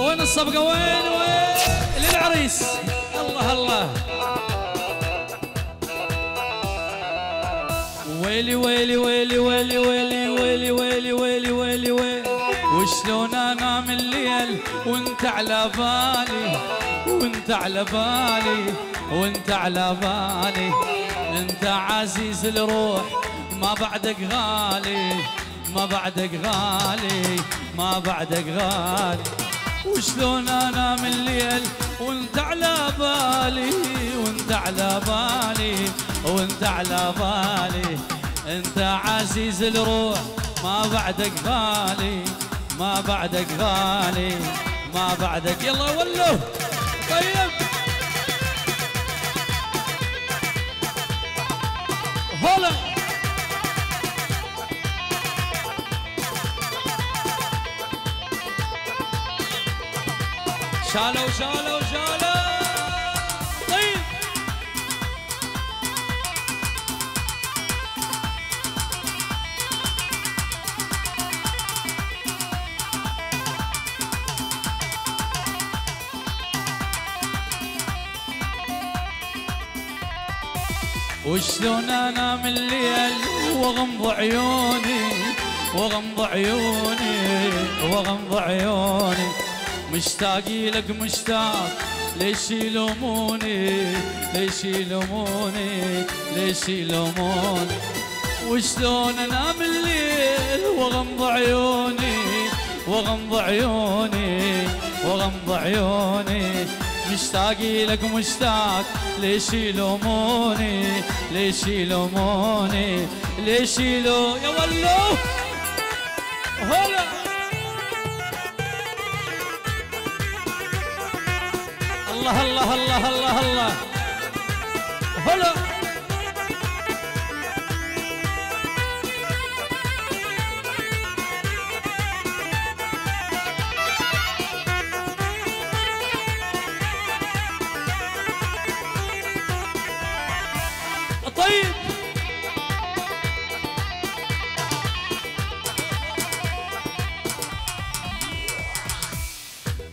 وين الصفقة وين للعريس. الله الله. ويلي ويلي ويلي ويلي ويلي ويلي ويلي ويلي ويلي ويلي وشلون انام الليل وانت على بالي وانت على بالي وانت على بالي. انت عزيز الروح ما بعدك غالي ما بعدك غالي ما بعدك غالي. وشلون انام الليل وانت على بالي وانت على بالي وانت على بالي. انت عزيز الروح ما بعدك غالي ما بعدك غالي ما بعدك. يلا ولو طيب هلا. شالوا شالوا شالوا طيب. وشلون انام الليل واغمض عيوني واغمض عيوني واغمض عيوني. مشتاقي لك مشتاق ليش يلوموني ليش يلوموني ليش يلوموني. وشلون انام الليل واغمض عيوني واغمض عيوني واغمض عيوني. مشتاقي لك مشتاق ليش يلوموني ليش يلوموني ليش يلو. يا ولو هلا. الله الله الله الله الله هلا. طيب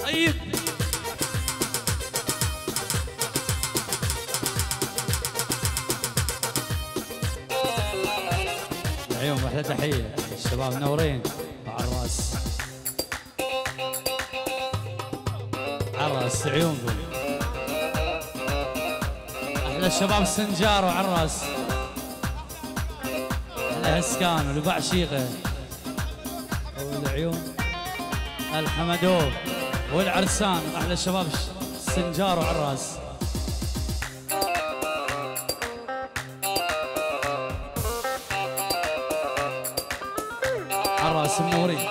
طيب اليوم احلى تحيه الشباب منورين على الراس على الراس عيونكم. احلى الشباب السنجار وعلى الراس. احلى اسكان ولباع شيخه والعيون الحمدو والعرسان. احلى الشباب السنجار وعلى الراس. عراس منورين.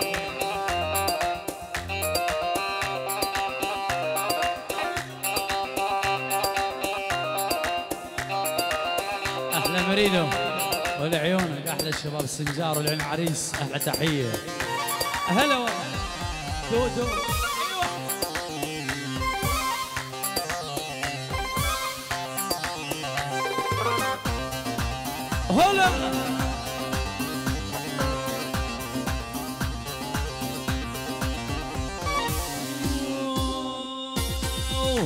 احلى مريدو ولعيونك. احلى الشباب السنجار والعين عريس. احلى تحيه. هلا دودو. هلا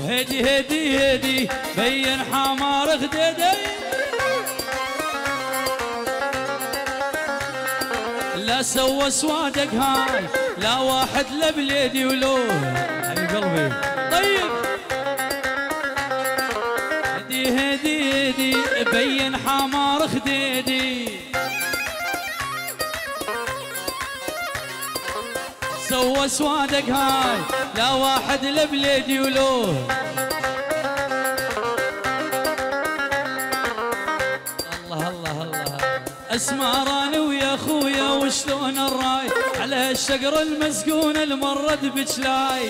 هدي هدي هدي بين حمار خديدي. لا سوى سوادك هاي لا واحد لا بليدي ولو حبيب قلبي. طيب هدي هدي هدي بين حمار خديدي. سوى سوادك هاي لا واحد لا بليدي ولو. الله الله الله. اسمراني ويا اخويا وشلون الراي على الشقر المسكون المرد بجلاي.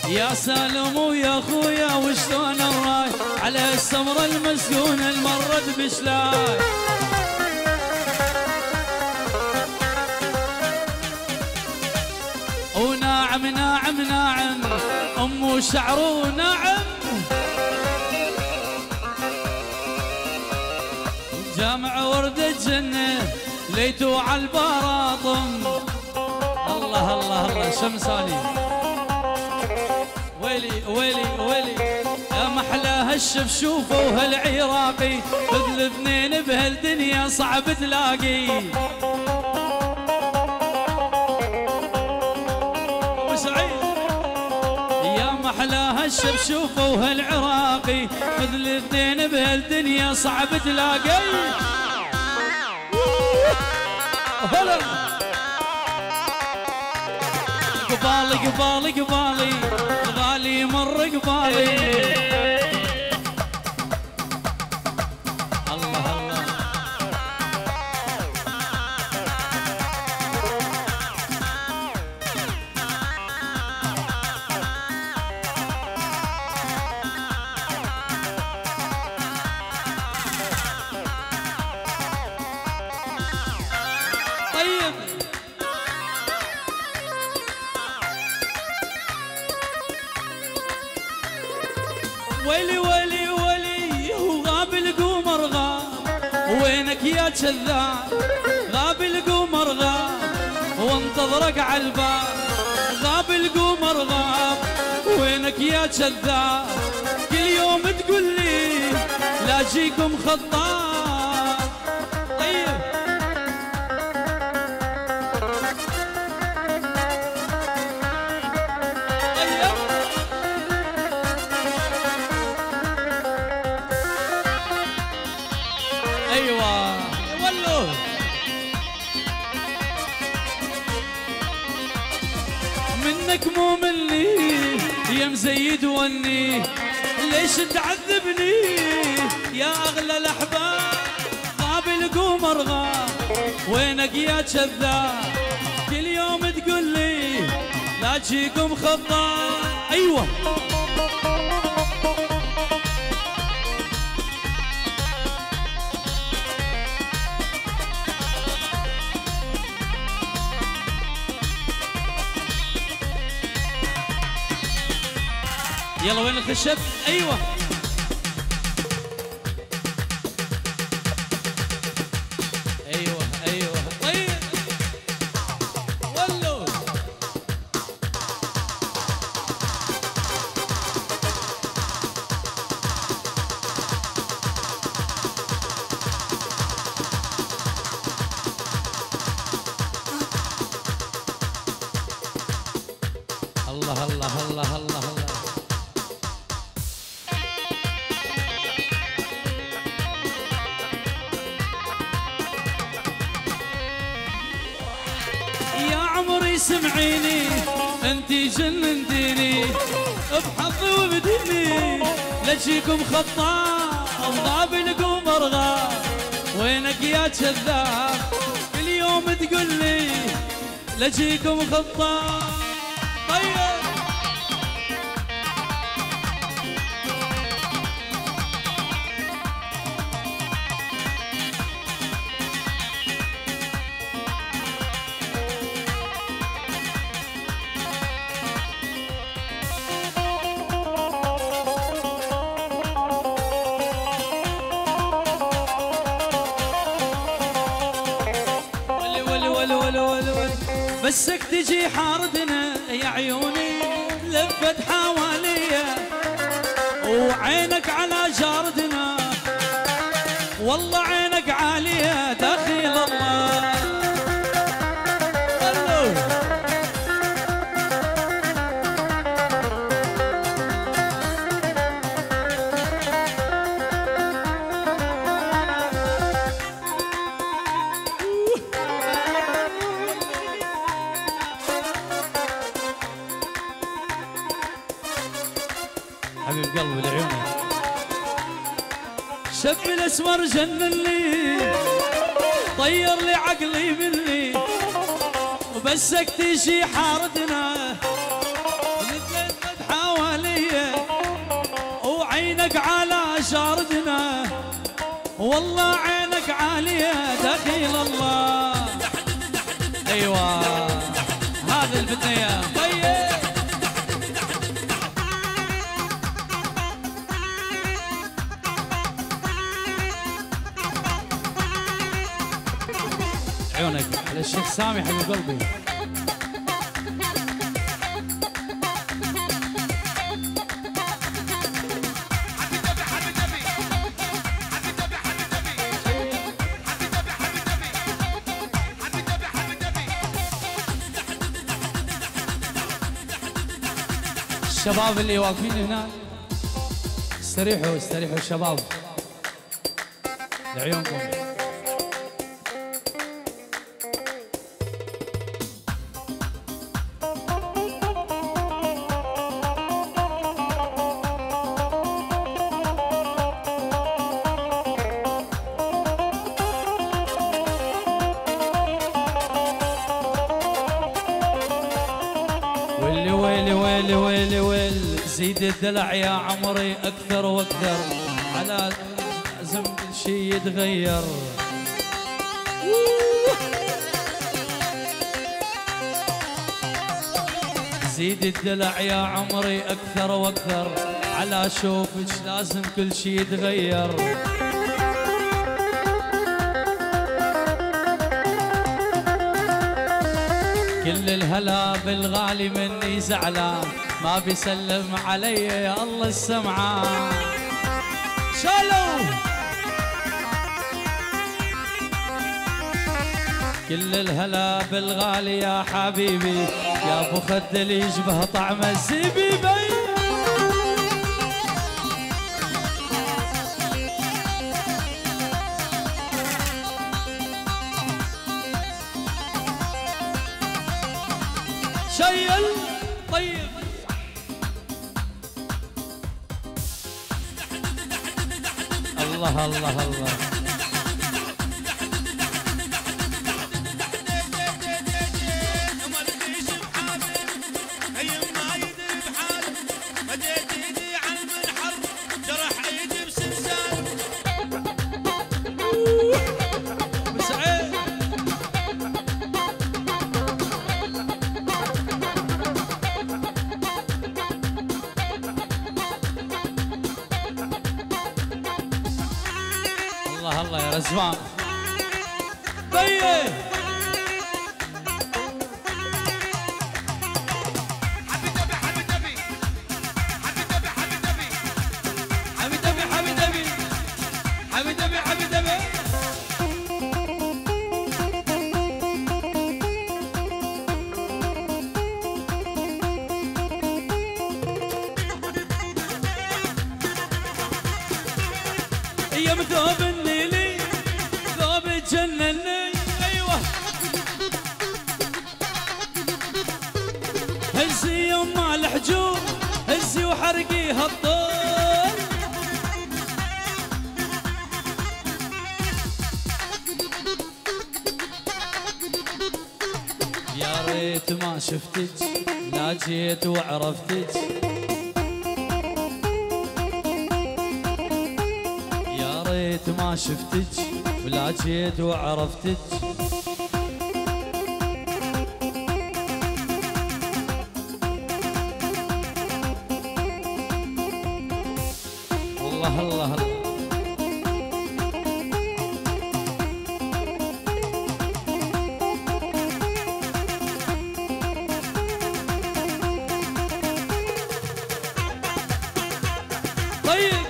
يا سالم ويا اخويا وشلون الراي على السمرة المسكون المرد بجلاي. وناعم ناعم ناعم أم شعره ناعم. جامع ورد الجنة ليتو على البراطم. الله الله الله شمساني. ويلي ويلي ويلي يا محلى هالشفشوفه وهالعراقي، خذ الاثنين بهالدنيا صعب تلاقي. ابو سعيد يا محلى هالشفشوفه وهالعراقي، خذ الاثنين بهالدنيا صعب تلاقي. هلا قبالي قبالي قبالي الغالي مر قبالي. الله الله طيب. ويلي ويلي ويلي وغاب القمر غاب، وينك يا كذاب؟ غاب القمر غاب وانتظرك عالباب. غاب القمر غاب وينك يا كذاب؟ كل يوم تقول لي لا جيكم خطاب. طيب ايوه ولو منك مو مني يا مزيد وني، ليش تعذبني يا اغلى الاحباب؟ غاب القمر غاب وينك يا كذاب؟ كل يوم تقول لي لا تجيكم خطاب. ايوه يلا وين الخشب؟ ايوه ايوه ايوه طيب ولو الله الله الله الله الله. سمعيني انتي جننتيني بحظي وبديني، لجيكم خطاب غاب القمر غاب وينك يا كذاب؟ كل يوم تقول لي لجيكم خطاب. طيب بسك تجي حاردنا يا عيوني، لفت حواليا وعينك على جاردنا، والله عينك عالية دخيل الله. حبيب قلبي لعيوني شب الاسمر جنني، طير لي عقلي مني، وبسك تجي حاردنا نتلفت حواليا وعينك على جاردنا، والله عينك عالية دخيل الله. ايوه هذا الفتنية طيب. عيونك على الشيخ سامي حبيب قلبي. الشباب اللي واقفين هنا استريحوا استريحوا الشباب لعيونكم. ويلي ويلي ويلي ويلي ويلي زيد الدلع يا عمري اكثر واكثر، على لازم كل شي يتغير. زيد الدلع يا عمري اكثر واكثر، على شوفك لازم كل شي يتغير. كل الهلا بالغالي مني زعلان، ما بيسلم علي يا الله السمعان. شالو كل الهلا بالغالي يا حبيبي، يا ابو خد اللي يشبه طعم الزبيبي. شيل طيب الله الله الله. الله الله يا رزوان طيب. يا مثوب النيلي ثوب جنني ايوه، هزي يما الحجوم هزي وحرقي هالطول. يا ريت ما شفتك لا جيت وعرفتك، ما شفتك ولا جيت وعرفتك. الله الله الله. طيب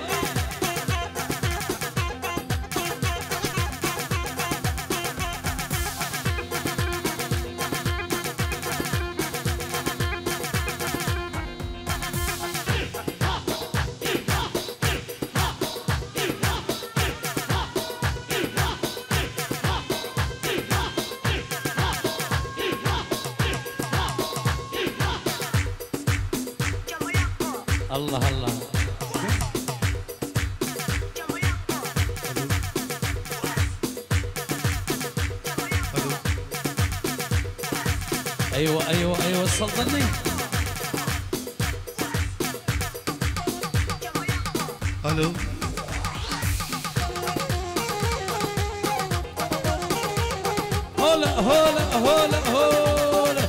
الله الله. ايوه ايوه ايوه السلطني. الو هولا هولا هولا هولا.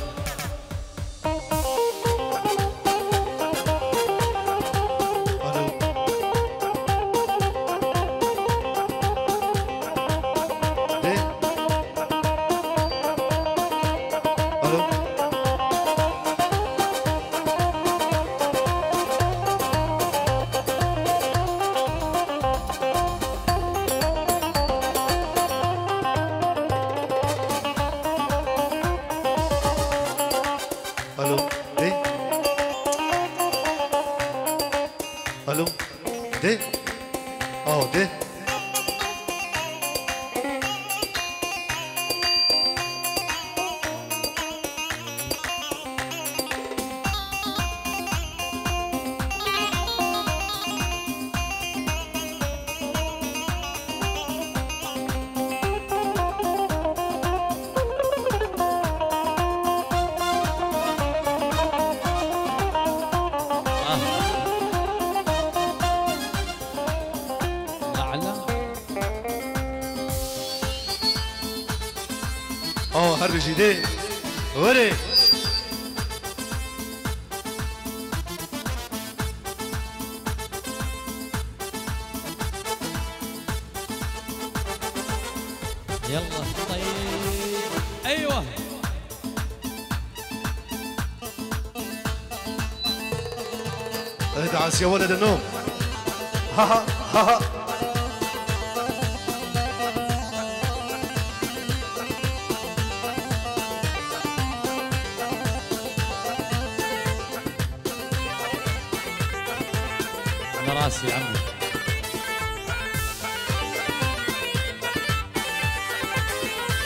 الو دي دي هرجي دي وري يلا طيب ايوه ادعس يا ولد النوم ها ها ها ها راسي يا عمي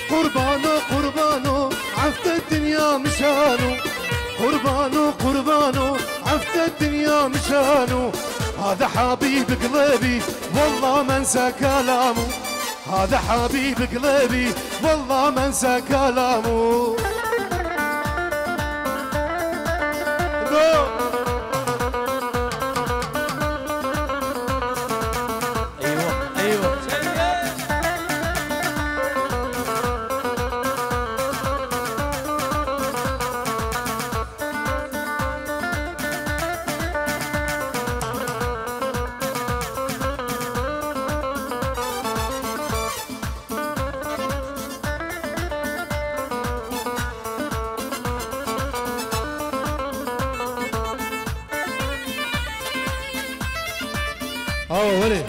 قربانو قربانو عفت الدنيا مشانو قربانو قربانو عفت الدنيا مشانو هذا حبيب قلبي والله ما انسى كلامه هذا حبيب قلبي والله ما انسى كلامه ولي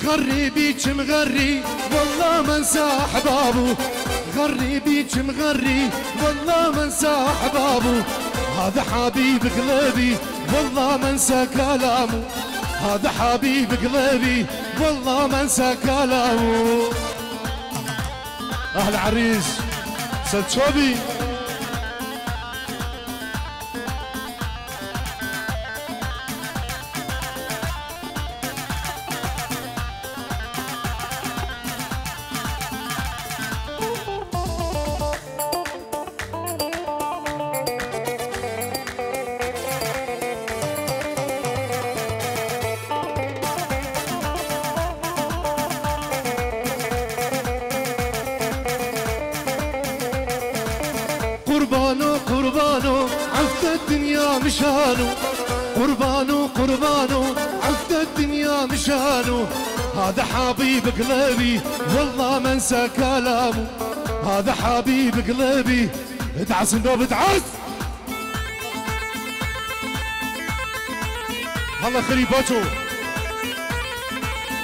غري بيك مغري والله ما انسى احبابه غري بيك مغري والله ما انسى احبابه هذا حبيب قلبي والله ما انسى كلامه هذا حبيب قلبي والله ما انسى كلامه اهل عريس سيد شوبي قربانو قربانو عفت الدنيا مشانو قربانو قربانو عفت الدنيا مشانو هذا حبيب قلبي والله ما انسى كلامه هذا حبيب قلبي ادعس النوب ادعس الله خريباتو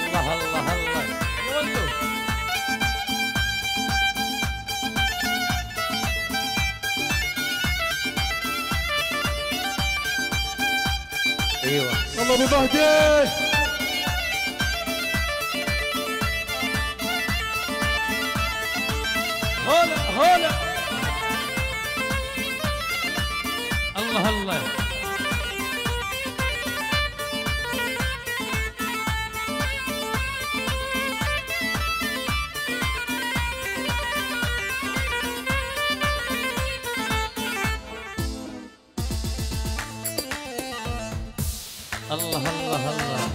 الله الله الله يولو ايوه الله ابو بهدي هلا هلا الله الله الله الله الله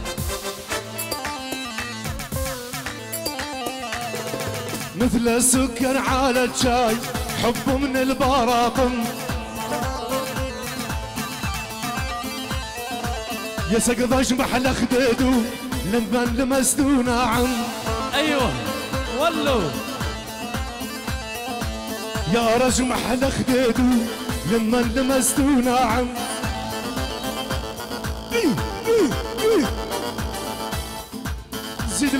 مثل السكر على الشاي حب من البراقم يا سقف محل خديدو لما لمستو ناعم ايوه ولو يا رجل محل خديدو لما لمستو ناعم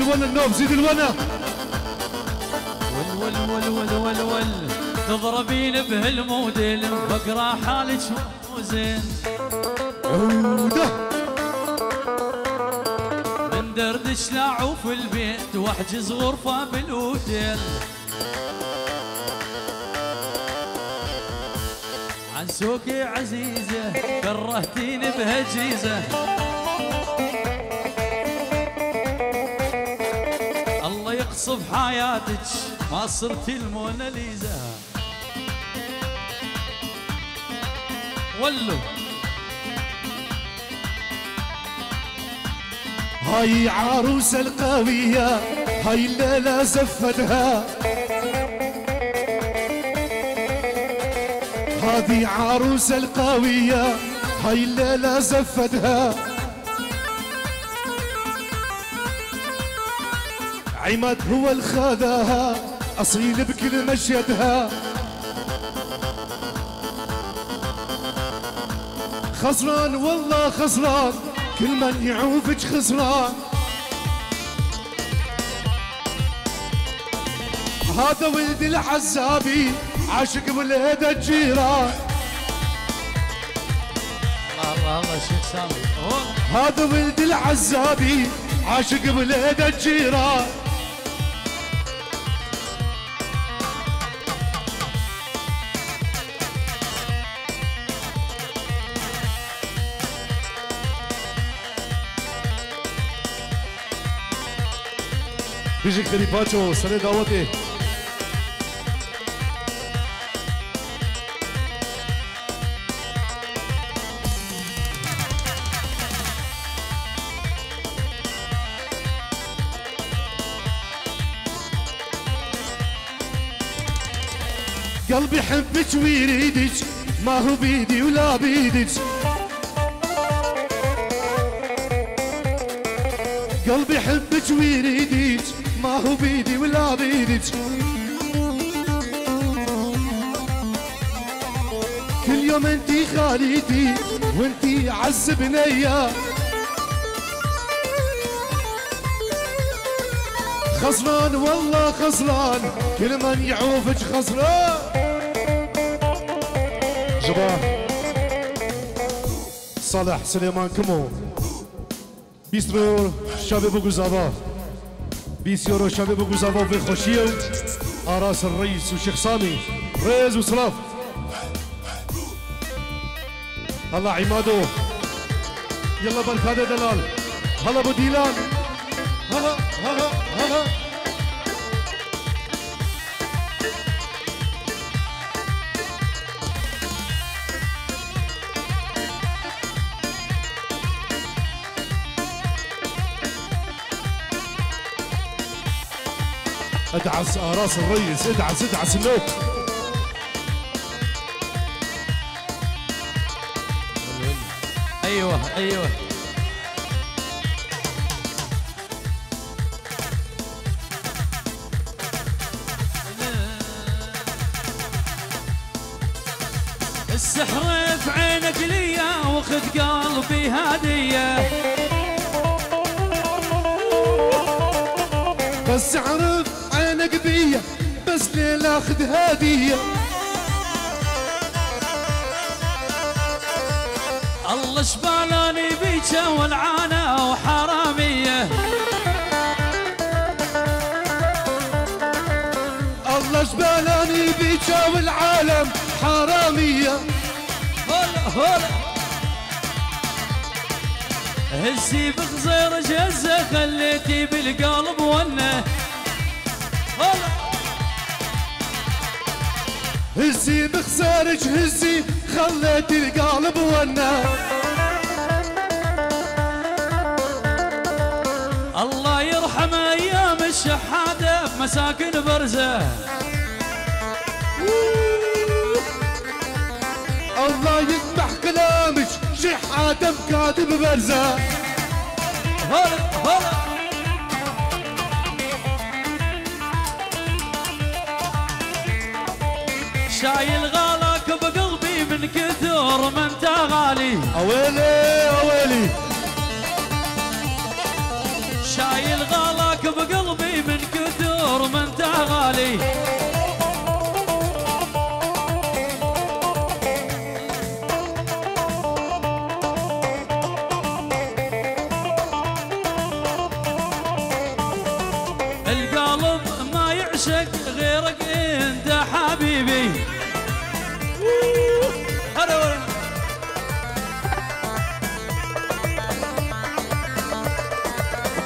الونا النوب زيد الونا. ول ول ول ول ول تضربين بهالموديل بقرا حالك مو زين. عوده من دردش لاعو في البيت واحجز غرفة بالاوتيل. عنسوكي عزيزة كرهتيني بهجيزة. الله يقصف حياتك ما صرتي الموناليزا. ولو هاي عروسة القوية هاي الليلة زفتها. هذه عروسة القوية هاي الليلة زفتها. عماد هو الخذاها أصيل بكل مشيتها. خسران والله خسران كل من يعوفك خسران. هذا ولد العزابي عاشق ولد الجيران. الله الله الله شيخ سامي. هذا ولد العزابي عاشق ولد الجيران. بيجيك كريباتشو سنة دعوتي. قلبي يحبك ويريدك ما هو بيدي ولا بيدك. قلبي يحبك ويريدك ما هو بيدي ولا بيدك. كل يوم انتي خالتي وانتي عز بنية. خسران والله خسران كل من يعوفك خسران. جبار صالح سليمان كمو بيسترو شباب بوغوزافا بيسيورو شباب بوغوزافا في خوشيو اراس الرئيس وشيخ سامي ريز وصلاف. هلا عمادو يلا بركاده دلال. هلا ابو ديلان. هلا هلا هلا ادعس راس الريس. ادعس ادعس النوب. ايوه ايوه السحر في عينك ليا وخذ قلبي هديه. بس عرف عينك بيا بس ليلة اخذ هدية. الله شبالاني بيجا والعانة وحرامية. الله شبالاني بيجا والعالم حرامية. هلا هلا هزي بخزير جزة خليتي بالقلب ونه. هلا هزي بخسارك هزي خليتي القلب ونه. الله يرحم ايام الشحاده بمساكن برزه. الله يذبح كلامك شحاته بكاتب برزه. هلا هلا شايل غالك بقلبي من كثر ما انت غالي. اويلي اويلي شايل غالك حبيبي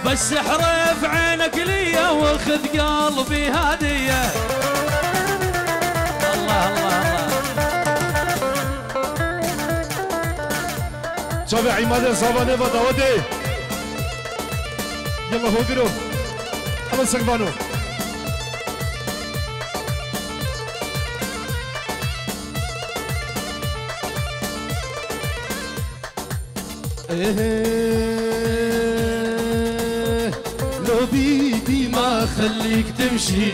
بس احرف عينك ليا واخذ قلبي هديه. الله الله الله. جاب عماد صابانه وداودي يلا هو قرو حمد سقبانو. لو بيدي ما خليك تمشي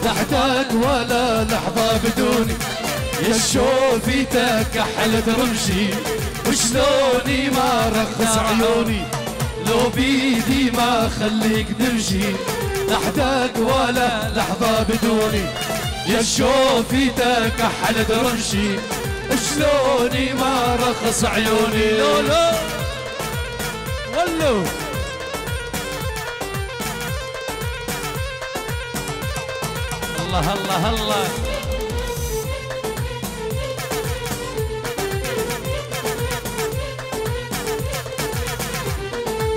تحتك ولا لحظة بدوني، يا شوفتك كحلت رمشي وشلوني ما رخص عيوني. لو بيدي ما خليك تمشي تحتك ولا لحظة بدوني، يا شوفتك كحلت رمشي شلوني ما رخص عيوني. لولو ولو الله الله الله.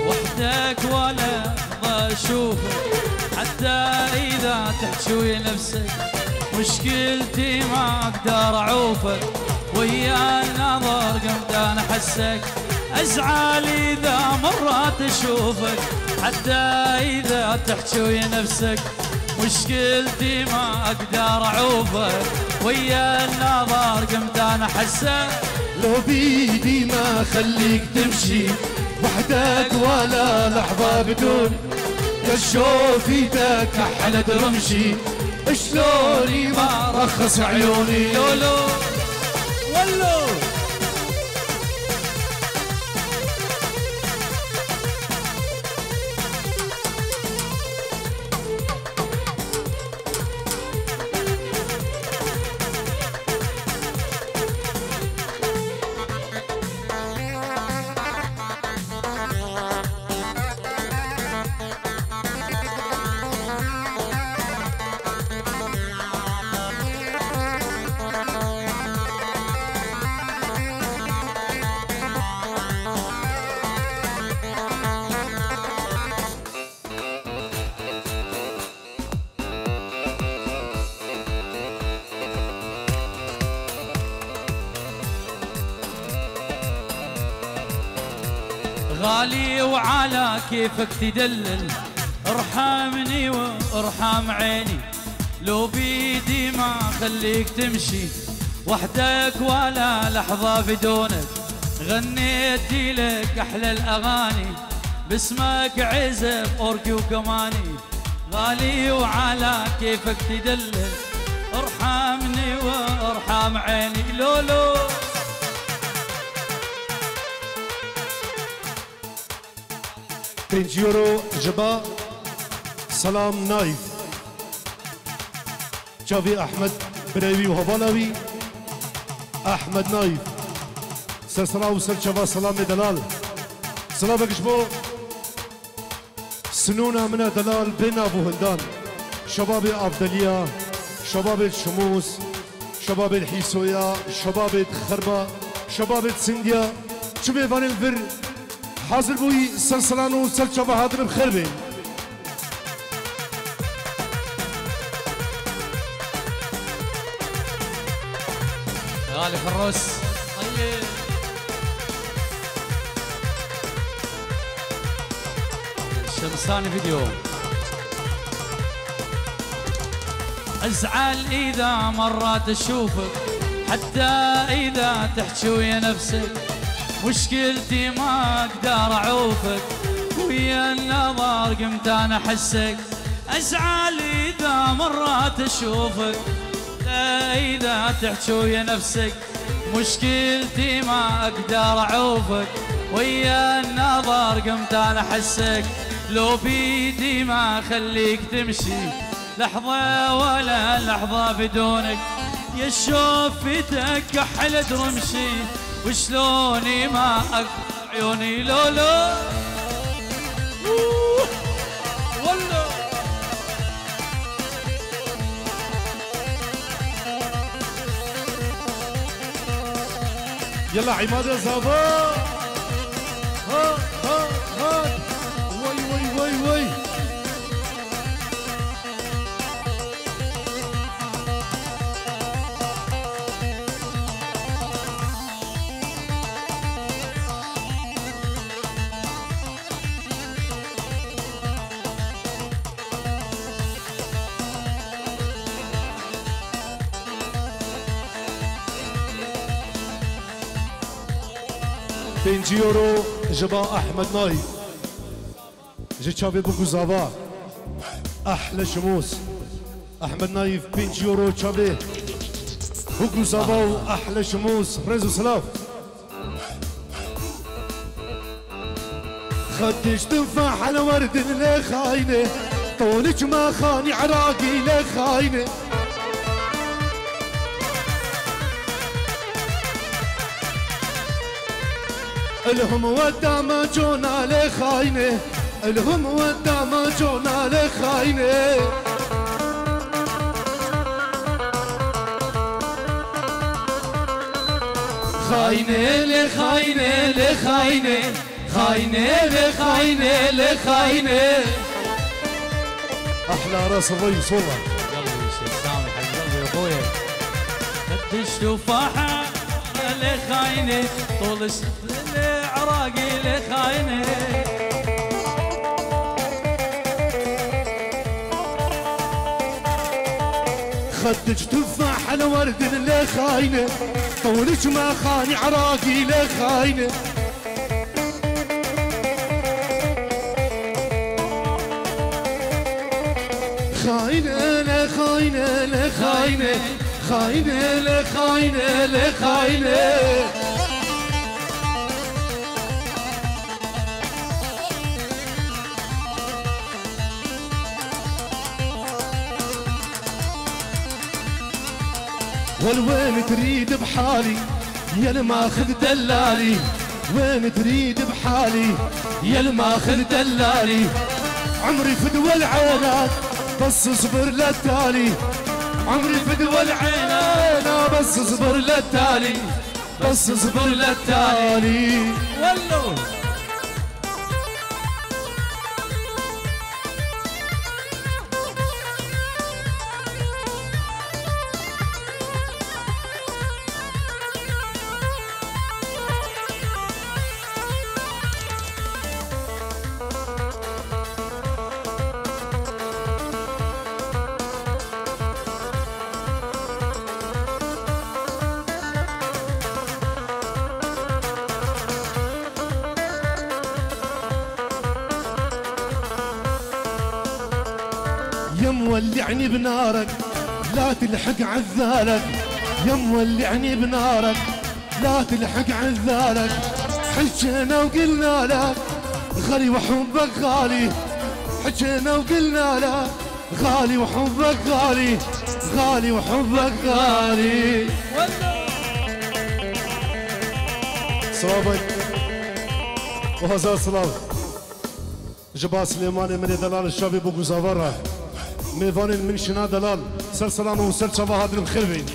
وحدك ولا بشوفك حتى إذا تحشوي نفسك، مشكلتي ما أقدر أعوفك ويا النظر قمدان أحسك. أزعل إذا مرات أشوفك حتى إذا تحشوي نفسك، مشكلتي ما أقدر أعوفك ويا النظر قمدان أحسك. لو بيدي ما خليك تمشي وحدك ولا لحظة بدون، يا شوفتك كحلت رمشي شلوني ما رخص عيوني. لولو ولو غالي وعلى كيفك تدلل، ارحمني وارحم عيني. لو بيدي ما خليك تمشي وحدك ولا لحظة بدونك، غنيتي لك أحلى الأغاني باسمك عزف أوركي وكماني. غالي وعلى كيفك تدلل، ارحمني وارحم عيني. لولو 5 يورو جبا سلام نايف جافي أحمد بريوي وهبانوي أحمد نايف سلسلة وسل جبا سلام دلال سلام بكشبو سنونا من دلال بين أبو هندان شباب أفضلية شباب شموس شباب الحيسوية شباب خربة شباب سنديا شباب فان الفر حاضر بوي سلسلانو سلسلة بهادر بخربين غالي فروس طيب شمساني فيديو. ازعل اذا مرات اشوفك حتى اذا تحكي ويا نفسك، مشكلتي ما اقدر اعوفك ويا النظر قمت انا احسك. ازعل اذا مرات اشوفك اذا تحكي ويا نفسك، مشكلتي ما اقدر اعوفك ويا النظر قمت انا احسك. لو بيدي ما خليك تمشي لحظة ولا لحظة بدونك، يا شوفتك كحلت رمشي وشلوني ما اقدر عيوني. لولو يلا عماد الزابا ها ها ها وي وي وي وي بنجيورو جبا احمد نايف جي تشافي بوكوزافا احلى شموس احمد نايف بنجيورو تشافي بوكوزافا واحلى شموس ريزو سلاف خدش تنفح على ورد اللي خاينه طولك ما خاني عراقي لي خاينه الهم ودا ما جونا لخاينه الهم ودا ما جونا لخاينه خاينه لخاينه لخاينه خاينه لخاينه لخاينه احلى راس الريس والله يلا يا شيخ سامي حق قلبي يا اخويا قديش تفاحه لخاينه طول عراقي لخاينه خدك تفاح على ورد اللي خاينه طولك ما خاني عراقي لخاينه خاينه لخاينه لخاينه خاينه لخاينه لخاينه والوين تريد بحالي يا الماخذ دلالي وين تريد بحالي يا الماخذ دلالي عمري فدوى العينات بس اصبر للتالي عمري فدوى العينات بس اصبر للتالي بس اصبر للتالي ولو يا مولعني بنارك لا تلحق عذالك يا مولعني بنارك لا تلحق عذالك حجينا وقلنا لك غالي وحبك غالي حجينا وقلنا لك غالي وحبك غالي غالي وحبك غالي سلامك وهذا سلام جبا سليماني من دلال الشابي بوكو زافارا ميفان من شنا دلال سلسلام وسلسة هذا الخربين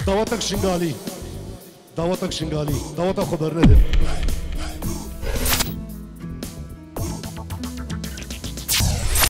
دعوتك شنغالي دعوتك شنغالي دعوتك خبر ندر